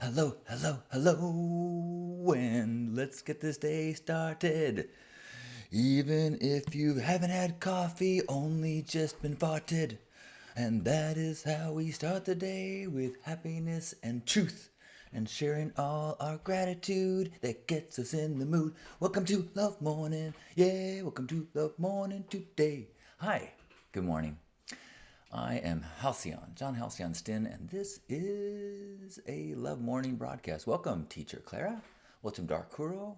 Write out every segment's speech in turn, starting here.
Hello, hello, hello, and let's get this day started. Even if you haven't had coffee, only just been farted. And that is how we start the day, with happiness and truth, and sharing all our gratitude that gets us in the mood. Welcome to Love Morning, yeah, welcome to Love Morning today. Hi, good morning. I am Halcyon, John Halcyon Stin, and this is a Love Morning broadcast. Welcome, Teacher Clara. Welcome, Dark Kuro.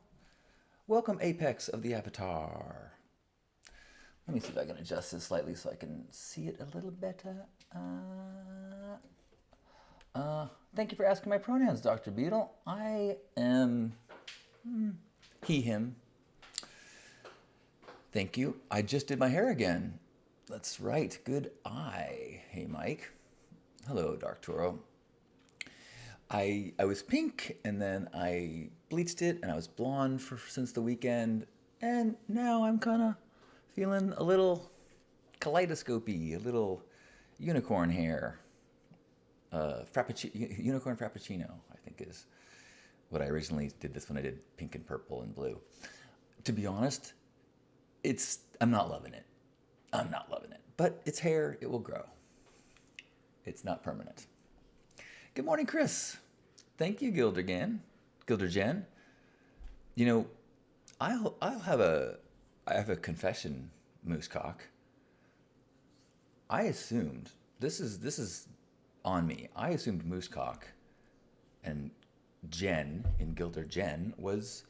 Welcome, Apex of the Avatar. Let me see if I can adjust this slightly so I can see it a little better. Thank you for asking my pronouns, Dr. Beetle. I am he, him. Thank you. I just did my hair again. That's right. Good eye. Hey, Mike. Hello, Dark Toro. I was pink, and then I bleached it, and I was blonde since the weekend, and now I'm kind of feeling a little kaleidoscopy, a little unicorn hair. Unicorn frappuccino, I think, is what I originally did this when I did pink and purple and blue. To be honest, I'm not loving it. I'm not loving it. But it's hair, it will grow. It's not permanent. Good morning, Chris. Thank you, Gildergen. You know, I'll have a confession, Moosecock. I assumed this is on me. I assumed Moosecock and Jen in Gildergen was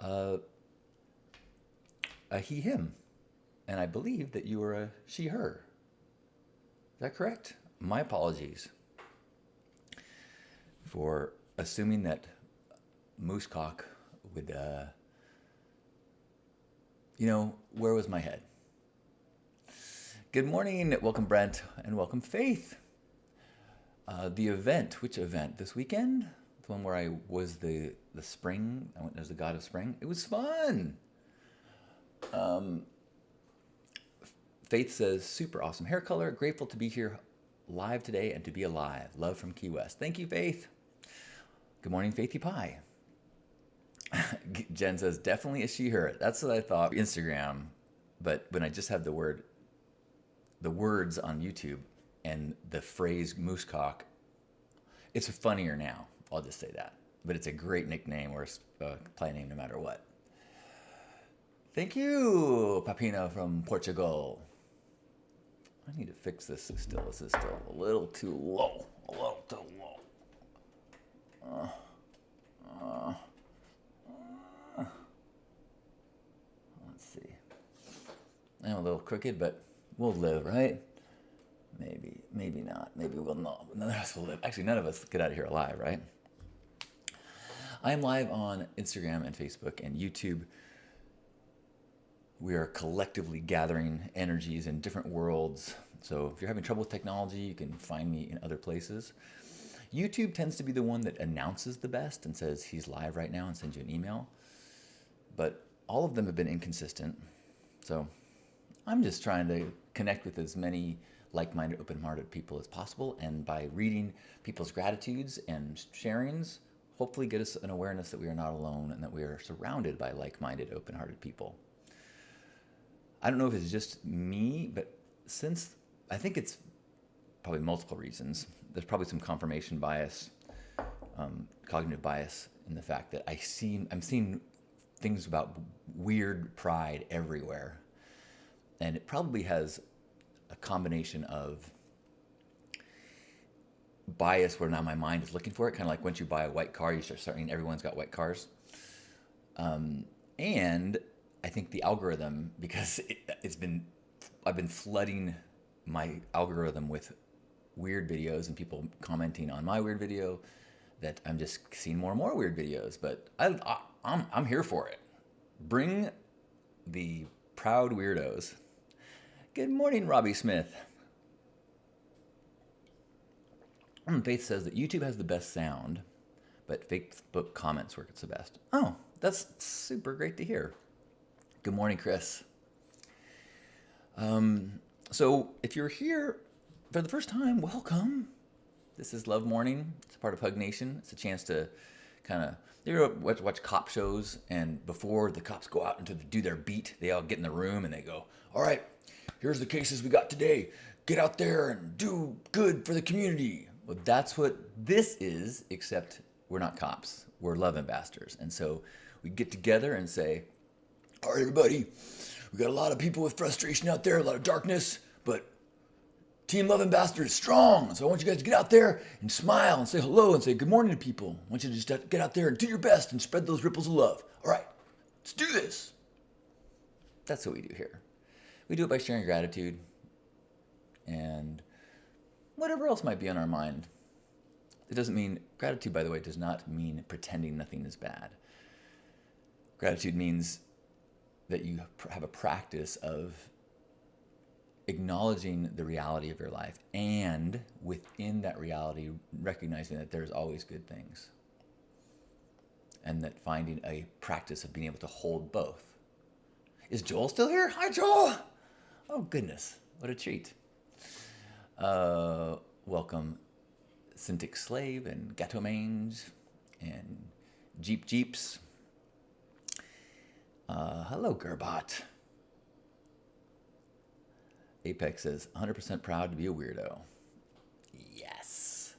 a he him, and I believe that you were a she her. Is that correct? My apologies for assuming that Moosecock would, where was my head? Good morning, welcome Brent, and welcome Faith. The event, which event? This weekend? The one where I was the spring, I went as the god of spring. It was fun. Faith says, super awesome hair color. Grateful to be here live today and to be alive. Love from Key West. Thank you, Faith. Good morning, Faithy Pie. Jen says, definitely a she, her. That's what I thought. Instagram, but when I just have the words on YouTube and the phrase moosecock, it's funnier now. I'll just say that. But it's a great nickname or play name no matter what. Thank you, Papina from Portugal. I need to fix this still. This is still a little too low. A little too low. Let's see. I'm a little crooked, but we'll live, right? Maybe not. Maybe we'll not. None of us will live. Actually, none of us get out of here alive, right? I am live on Instagram and Facebook and YouTube. We are collectively gathering energies in different worlds. So if you're having trouble with technology, you can find me in other places. YouTube tends to be the one that announces the best and says he's live right now and sends you an email. But all of them have been inconsistent. So I'm just trying to connect with as many like-minded, open-hearted people as possible. And by reading people's gratitudes and sharings, hopefully get us an awareness that we are not alone and that we are surrounded by like-minded, open-hearted people. I don't know if it's just me, but since I think it's probably multiple reasons. There's probably some confirmation bias, cognitive bias in the fact that I'm seeing things about weird pride everywhere. And it probably has a combination of bias where now my mind is looking for it, kind of like once you buy a white car, you start saying everyone's got white cars. And I think the algorithm, because I've been flooding my algorithm with weird videos and people commenting on my weird video, that I'm just seeing more and more weird videos. But I'm here for it. Bring the proud weirdos. Good morning, Robbie Smith. Faith says that YouTube has the best sound, but Facebook comments work the best. Oh, that's super great to hear. Good morning, Chris. So if you're here for the first time, welcome. This is Love Morning. It's a part of Hug Nation. It's a chance to kind of, you ever watch cop shows, and before the cops go out and do their beat, they all get in the room and they go, all right, here's the cases we got today. Get out there and do good for the community. Well, that's what this is, except we're not cops. We're love ambassadors. And so we get together and say, all right, everybody, we got a lot of people with frustration out there, a lot of darkness, but Team Love Ambassador is strong. So I want you guys to get out there and smile and say hello and say good morning to people. I want you to just get out there and do your best and spread those ripples of love. All right, let's do this. That's what we do here. We do it by sharing gratitude and whatever else might be on our mind. It doesn't mean, gratitude, by the way, does not mean pretending nothing is bad. Gratitude means that you have a practice of acknowledging the reality of your life, and within that reality, recognizing that there's always good things, and that finding a practice of being able to hold both. Is Joel still here? Hi, Joel. Oh, goodness. What a treat. Welcome, Cintiq Slave and Gato Mange and Jeeps. Hello, Gerbot. Apex says, 100% proud to be a weirdo. Yes.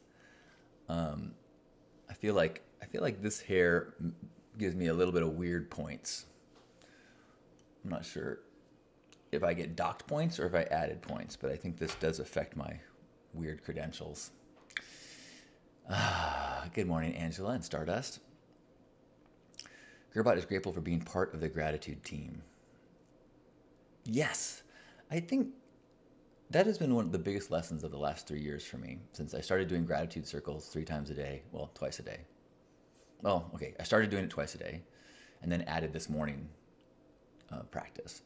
I feel like this hair gives me a little bit of weird points. I'm not sure if I get docked points or if I added points, but I think this does affect my weird credentials. Good morning, Angela and Stardust. Gerbot is grateful for being part of the gratitude team. Yes, I think that has been one of the biggest lessons of the last 3 years for me, since I started doing gratitude circles 3 times a day, well, twice a day. Well, okay, I started doing it twice a day and then added this morning practice.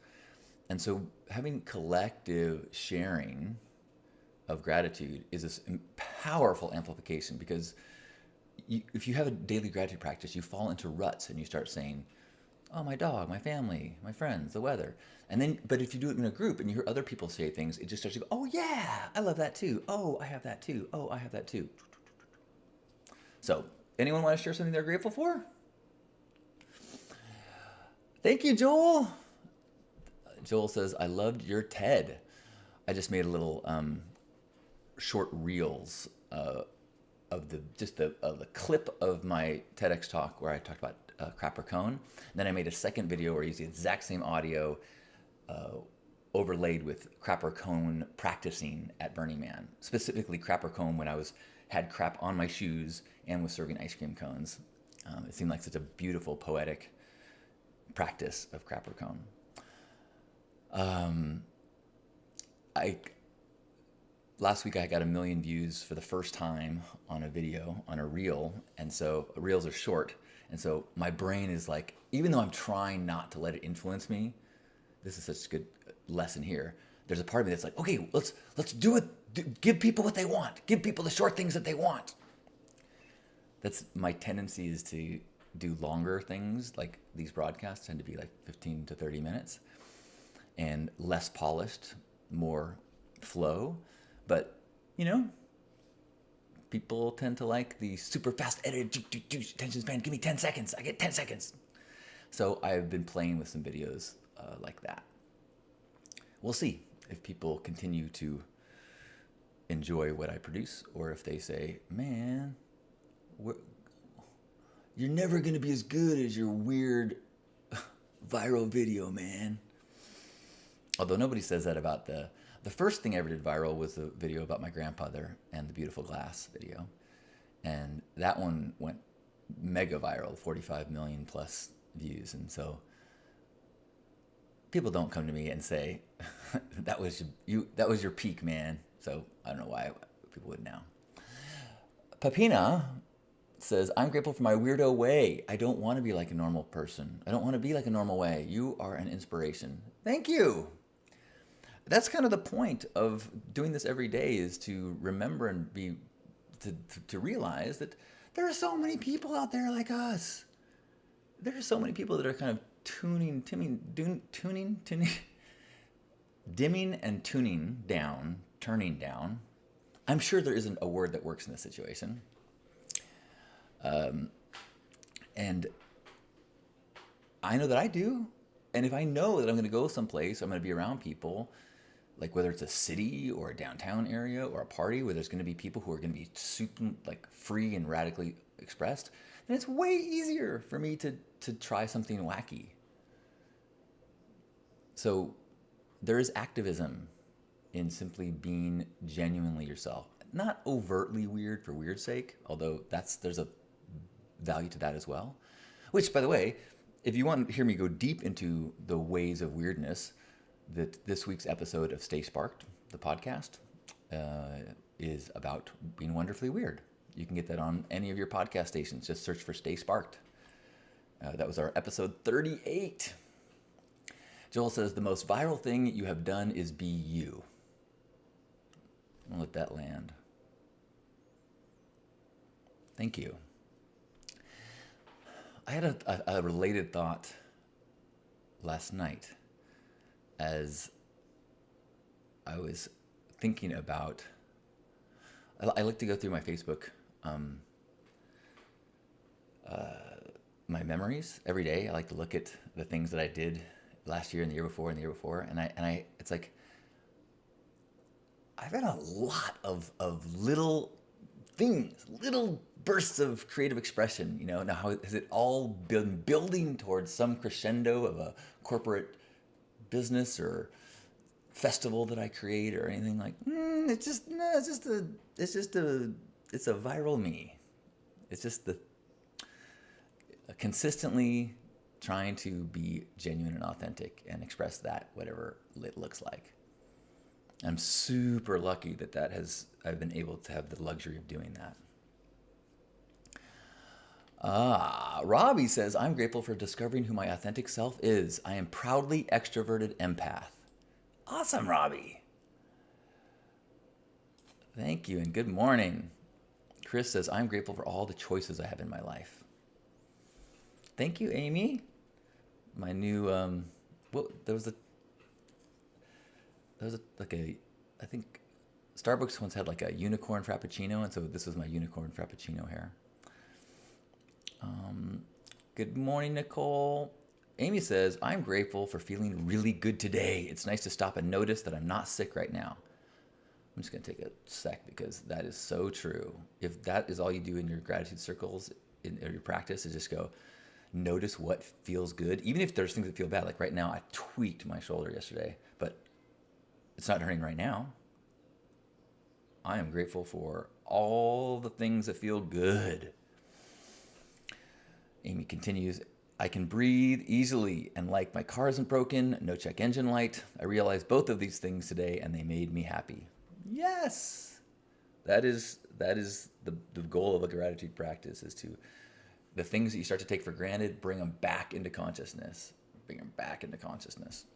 And so having collective sharing of gratitude is this powerful amplification, because if you have a daily gratitude practice, you fall into ruts and you start saying, oh, my dog, my family, my friends, the weather. And then, but if you do it in a group and you hear other people say things, it just starts to go, oh yeah, I love that too. Oh, I have that too. Oh, I have that too. So, anyone want to share something they're grateful for? Thank you, Joel. Joel says, I loved your TED. I just made a little short reels of the clip of my TEDx talk where I talked about Crapper Cone. Then I made a second video where I used the exact same audio overlaid with Crapper Cone practicing at Burning Man. Specifically Crapper Cone when I had crap on my shoes and was serving ice cream cones. It seemed like such a beautiful, poetic practice of Crapper Cone. Last week I got 1 million views for the first time on a video, on a reel, and so reels are short. And so my brain is like, even though I'm trying not to let it influence me, this is such a good lesson here. There's a part of me that's like, okay, let's do it. Give people what they want. Give people the short things that they want. That's my tendency, is to do longer things. Like these broadcasts tend to be like 15 to 30 minutes and less polished, more flow. But, you know, people tend to like the super fast edited attention span. Give me 10 seconds. I get 10 seconds. So I've been playing with some videos like that. We'll see if people continue to enjoy what I produce, or if they say, man, you're never going to be as good as your weird viral video, man. Although nobody says that about the first thing I ever did viral was the video about my grandfather and the beautiful glass video. And that one went mega viral, 45 million plus views. And so people don't come to me and say, that was your peak, man. So I don't know why people would now. Papina says, I'm grateful for my weirdo way. I don't want to be like a normal person. I don't want to be like a normal way. You are an inspiration. Thank you. That's kind of the point of doing this every day, is to remember and to realize that there are so many people out there like us. There are so many people that are kind of dimming and tuning down, turning down. I'm sure there isn't a word that works in this situation. And I know that I do. And if I know that I'm going to go someplace, I'm going to be around people, like whether it's a city or a downtown area or a party where there's going to be people who are going to be super like free and radically expressed, then it's way easier for me to try something wacky. So there is activism in simply being genuinely yourself. Not overtly weird for weird's sake, although there's a value to that as well. Which, by the way, if you want to hear me go deep into the ways of weirdness, that this week's episode of Stay Sparked, the podcast, is about being wonderfully weird. You can get that on any of your podcast stations. Just search for Stay Sparked. That was our episode 38. Joel says, the most viral thing you have done is be you. I'll let that land. Thank you. I had a related thought last night as I was thinking about, I like to go through my Facebook, my memories every day. I like to look at the things that I did last year and the year before and the year before. And I it's like, I've had a lot of little things, little bursts of creative expression, now how has it all been building towards some crescendo of a corporate business or festival that I create or anything like, it's a viral me. It's just consistently trying to be genuine and authentic and express that, whatever it looks like. I'm super lucky that I've been able to have the luxury of doing that. Robbie says, I'm grateful for discovering who my authentic self is. I am proudly extroverted empath. Awesome, Robbie. Thank you and good morning. Chris says, I'm grateful for all the choices I have in my life. Thank you, Amy. My new, I think Starbucks once had like a unicorn frappuccino, and so this was my unicorn frappuccino here. Good morning, Nicole. Amy says, I'm grateful for feeling really good today. It's nice to stop and notice that I'm not sick right now. I'm just going to take a sec because that is so true. If that is all you do in your gratitude circles, in your practice, is just go, notice what feels good. Even if there's things that feel bad. Like right now, I tweaked my shoulder yesterday, but it's not hurting right now. I am grateful for all the things that feel good. Amy continues, I can breathe easily and like my car isn't broken, no check engine light. I realized both of these things today and they made me happy. Yes! That is the goal of a gratitude practice, is to, the things that you start to take for granted, bring them back into consciousness. Bring them back into consciousness.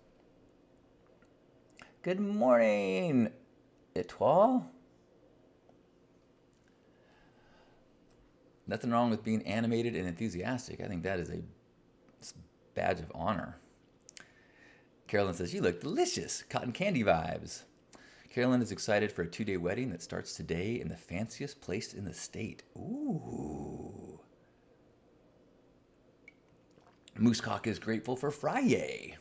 Good morning, Etoile. Nothing wrong with being animated and enthusiastic. I think that is a badge of honor. Carolyn says, you look delicious. Cotton candy vibes. Carolyn is excited for a 2-day wedding that starts today in the fanciest place in the state. Ooh. Moosecock is grateful for Friday.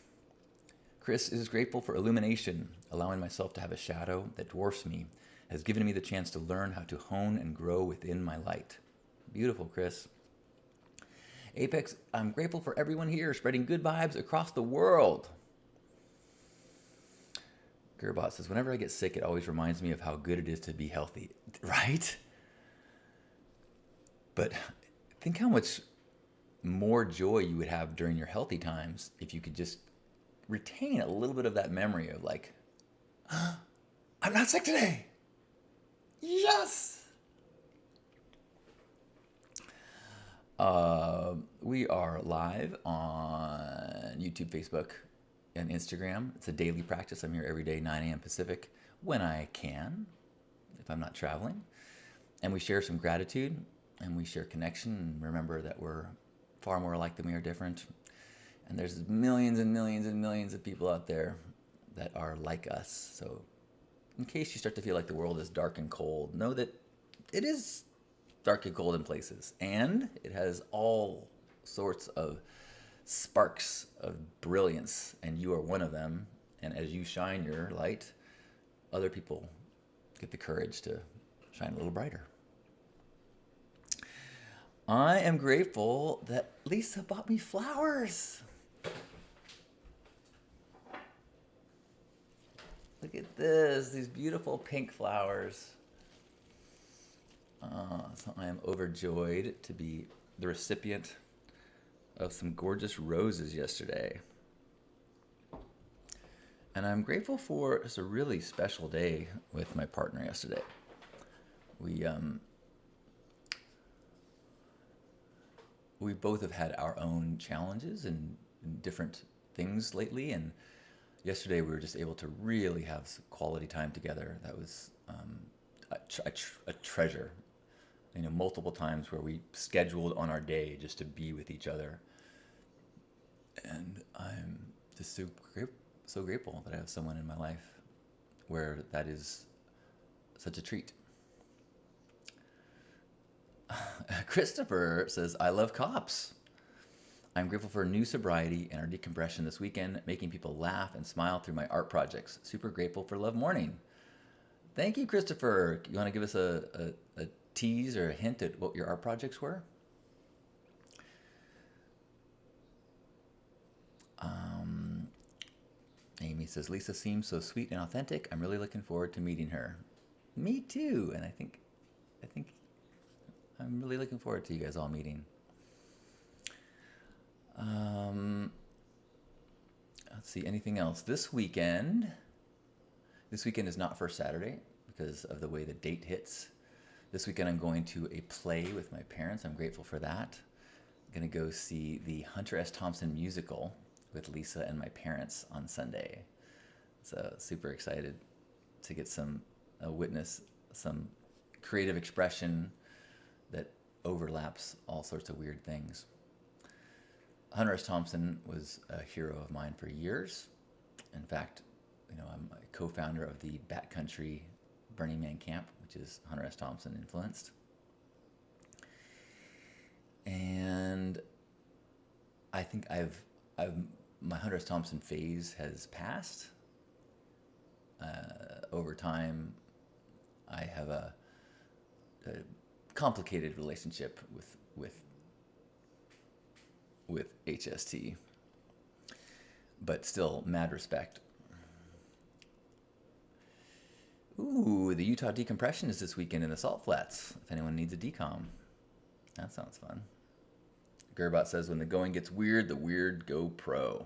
Chris is grateful for illumination. Allowing myself to have a shadow that dwarfs me has given me the chance to learn how to hone and grow within my light. Beautiful, Chris. Apex, I'm grateful for everyone here spreading good vibes across the world. Gerbot says, whenever I get sick, it always reminds me of how good it is to be healthy. Right? But think how much more joy you would have during your healthy times if you could just retain a little bit of that memory of like, I'm not sick today. Yes. We are live on YouTube, Facebook, and Instagram. It's a daily practice. I'm here every day, 9 a.m. Pacific, when I can, if I'm not traveling. And we share some gratitude, and we share connection, and remember that we're far more alike than we are different. And there's millions and millions and millions of people out there that are like us. So in case you start to feel like the world is dark and cold, know that it is dark and cold in places, and it has all sorts of sparks of brilliance, and you are one of them. And as you shine your light, other people get the courage to shine a little brighter. I am grateful that Lisa bought me flowers. Look at this, these beautiful pink flowers. So I am overjoyed to be the recipient of some gorgeous roses yesterday. And I'm grateful for just a really special day with my partner yesterday. We both have had our own challenges and different things lately, and yesterday we were just able to really have some quality time together. That was a treasure. You know, multiple times where we scheduled on our day just to be with each other, and I'm just so grateful that I have someone in my life where that is such a treat. Christopher says, I love cops. I'm grateful for new sobriety and our decompression this weekend, making people laugh and smile through my art projects. Super grateful for Love Morning. Thank you, Christopher. You want to give us a tease or a hint at what your art projects were? Amy says, Lisa seems so sweet and authentic. I'm really looking forward to meeting her. Me too. And I think I'm really looking forward to you guys all meeting. Let's see, anything else? This weekend is not First Saturday because of the way the date hits. This weekend I'm going to a play with my parents. I'm grateful for that. I'm going to go see the Hunter S. Thompson musical with Lisa and my parents on Sunday. So super excited to get witness some creative expression that overlaps all sorts of weird things. Hunter S. Thompson was a hero of mine for years. In fact, I'm a co-founder of the Backcountry Burning Man Camp, which is Hunter S. Thompson influenced. And I think my Hunter S. Thompson phase has passed. Over time, I have a complicated relationship with HST, but still mad respect. Ooh, the Utah Decompression is this weekend in the Salt Flats, if anyone needs a decom. That sounds fun. Gerbot says, when the going gets weird, the weird go pro.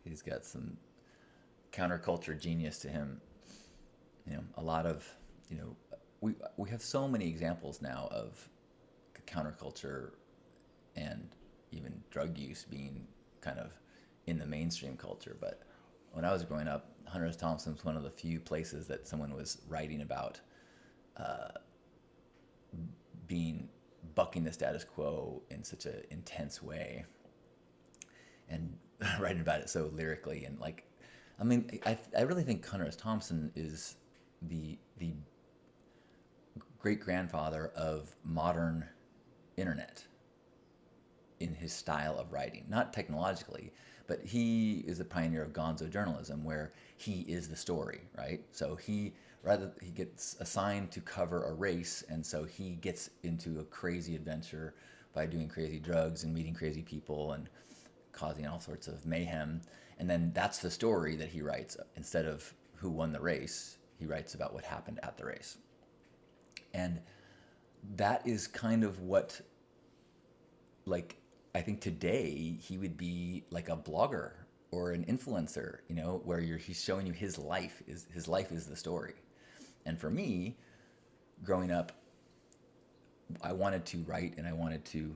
He's got some counterculture genius to him. A lot of, we have so many examples now of counterculture and even drug use being kind of in the mainstream culture. But when I was growing up, Hunter S. Thompson was one of the few places that someone was writing about bucking the status quo in such an intense way, and writing about it so lyrically. And I really think Hunter S. Thompson is the great grandfather of modern internet in his style of writing, not technologically, but he is the pioneer of gonzo journalism, where he is the story, right? So he gets assigned to cover a race, and so he gets into a crazy adventure by doing crazy drugs and meeting crazy people and causing all sorts of mayhem. And then that's the story that he writes. Instead of who won the race, he writes about what happened at the race. And that is kind of what, I think today he would be like a blogger or an influencer, where he's showing you his life is the story. And for me, growing up, I wanted to write and I wanted to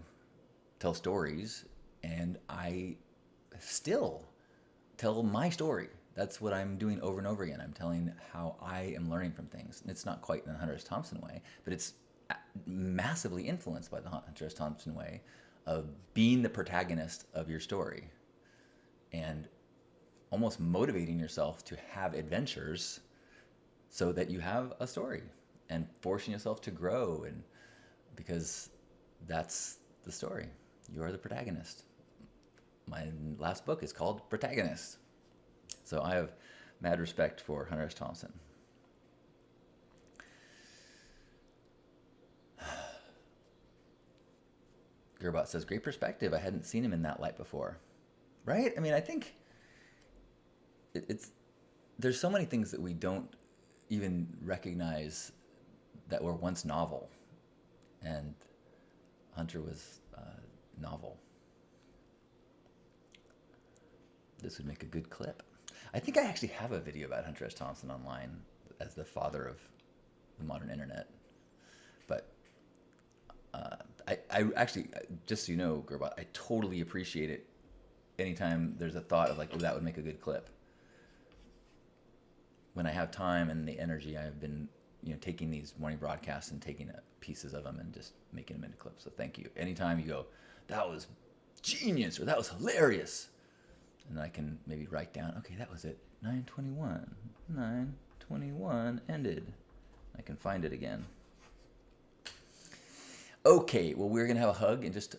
tell stories, and I still tell my story. That's what I'm doing over and over again. I'm telling how I am learning from things. And it's not quite in the Hunter S. Thompson way, but it's massively influenced by the Hunter S. Thompson way of being the protagonist of your story and almost motivating yourself to have adventures so that you have a story and forcing yourself to grow, and because that's the story. You are the protagonist. My last book is called Protagonist. So I have mad respect for Hunter S. Thompson. Gerbot says, great perspective. I hadn't seen him in that light before. Right? I mean, I think there's so many things that we don't even recognize that were once novel. And Hunter was novel. This would make a good clip. I think I actually have a video about Hunter S. Thompson online as the father of the modern internet. But I actually, just so you know, Gerbot, I totally appreciate it anytime there's a thought of like, oh, that would make a good clip. When I have time and the energy, I've been, taking these morning broadcasts and taking pieces of them and just making them into clips. So thank you. Anytime you go, that was genius, or that was hilarious, and I can maybe write down, okay, that was it, 9:21, 9:21 ended. I can find it again. Okay, well, we're going to have a hug in just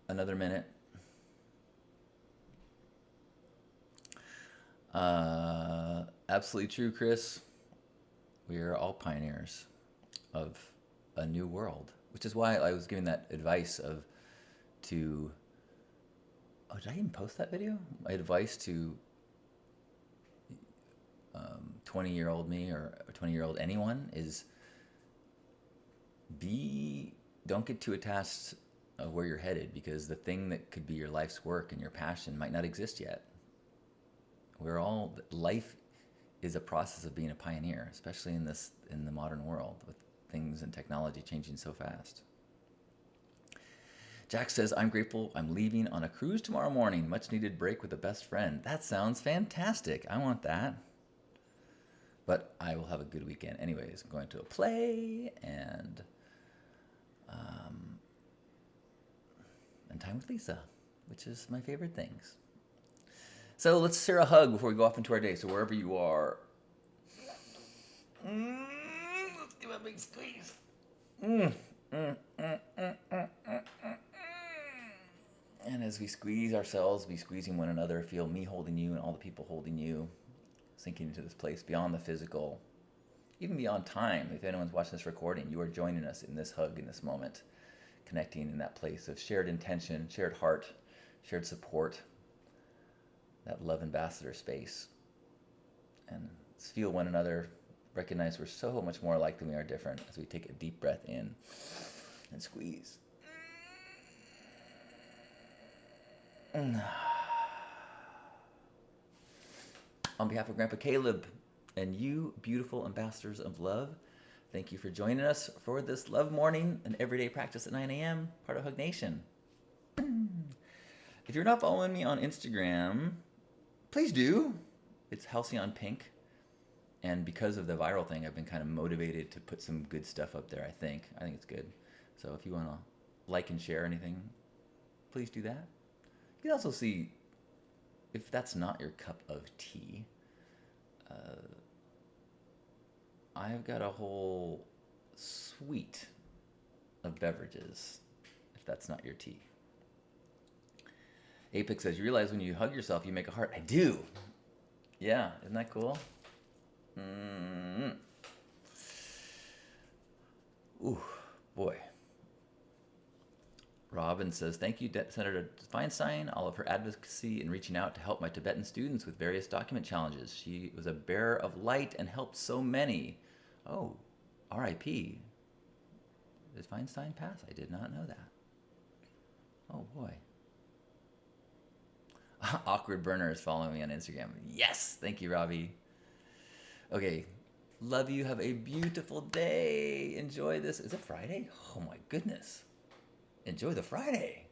another minute. Absolutely true, Chris. We are all pioneers of a new world, which is why I was giving that advice oh, did I even post that video? My advice to 20-year-old me or 20-year-old anyone is don't get too attached of where you're headed, because the thing that could be your life's work and your passion might not exist yet. Life is a process of being a pioneer, especially in the modern world with things and technology changing so fast. Jack says, I'm grateful I'm leaving on a cruise tomorrow morning. Much needed break with a best friend. That sounds fantastic. I want that. But I will have a good weekend anyways. I'm going to a play and time with Lisa, which is my favorite things. So let's share a hug before we go off into our day. So wherever you are, let's give a big squeeze. And as we squeeze ourselves, be squeezing one another, feel me holding you and all the people holding you, sinking into this place beyond the physical, even beyond time. If anyone's watching this recording, you are joining us in this hug, in this moment, connecting in that place of shared intention, shared heart, shared support, that love ambassador space. And let's feel one another, recognize we're so much more alike than we are different as we take a deep breath in and squeeze. On behalf of Grandpa Caleb and you, beautiful ambassadors of love, thank you for joining us for this Love Morning, an everyday practice at 9 a.m., part of Hug Nation. If you're not following me on Instagram, please do. It's Halcyon Pink. And because of the viral thing, I've been kind of motivated to put some good stuff up there, I think. I think it's good. So if you want to like and share anything, please do that. You can also see, if that's not your cup of tea, I've got a whole suite of beverages, if that's not your tea. Apex says, you realize when you hug yourself, you make a heart. I do. Yeah, isn't that cool? Ooh, boy. Robin says, thank you, Senator Feinstein, all of her advocacy in reaching out to help my Tibetan students with various document challenges. She was a bearer of light and helped so many. Oh, R.I.P. Did Feinstein pass? I did not know that. Oh, boy. Awkward Burner is following me on Instagram. Yes! Thank you, Robbie. Okay. Love you. Have a beautiful day. Enjoy this. Is it Friday? Oh, my goodness. Enjoy the Friday.